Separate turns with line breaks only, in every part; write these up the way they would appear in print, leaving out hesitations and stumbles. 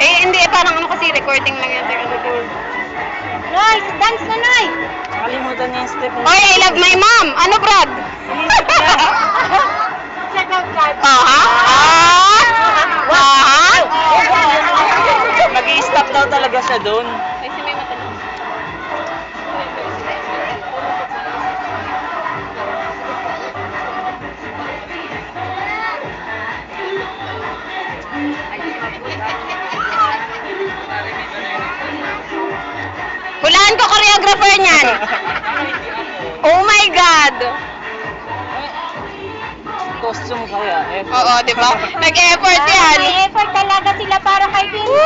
Eh, hindi. Parang ano kasi, recording lang yan.
Noy, dance na, Noy!
Nakalimutan niya yung step.
Oy, I love my mom! Ano, Brad?
Check out card.
Aha? Aha?
Nag-i-stop daw talaga siya doon.
Ay, si may matanong. Hulaan ko choreographer niyan. Oh my God!
Costume kaya.
Oo, di ba? Nag-effort yan.
May effort talaga sila para kay Pin.
Woo!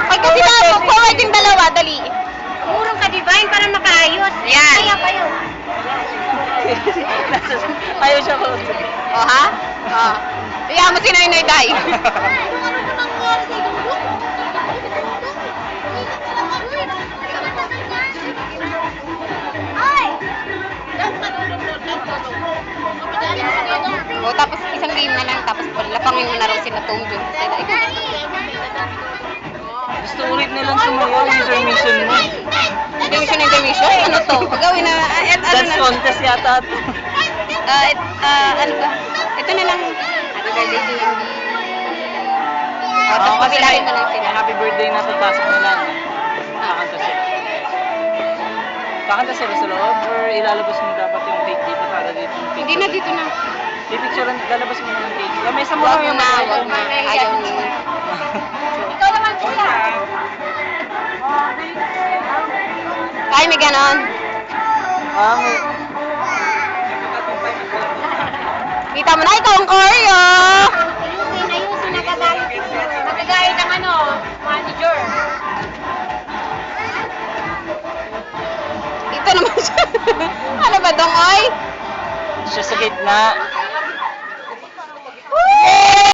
Ay, kasi dapat forward yung dalawa, dali.
Murong ka, divine, para makaayos.
Yan.
Kaya kayo.
Ayaw siya ko.
O, ha? O. Iyan mo si Noy Day. O, tapos isang game na lang, tapos lapangin mo na raw sila Tom Jones.
Gusto ulit nilang sumayaw. Intermission mo.
Intermission? Ano to? Gawin na, ano
Dance
na?
contest yata ito.
Ano ba? Ito na lang. Happy birthday to you. O, tapos
Oo, kasi
pabilahin mo lang sila.
happy birthday na papasok na lang. Kakanta sila. Kakanta sila sa loob or ilalabas mo dapat yung cake dito para dito yung picture?
Hindi na dito na.
Pipicturean, lalabas mo na ng cake. Lamesa mo
Wag
lang yung
na,
mga
wag na. Ayaw niyo.
Ikaw naman sila.
Ay, may ganon.
May...
Kita mo na, ikaw ang choreo.
Ayusin, nagagalit. Nagagalit ang manager.
Ito naman siya. Ano ba dong, oy?
Siya sa gitna.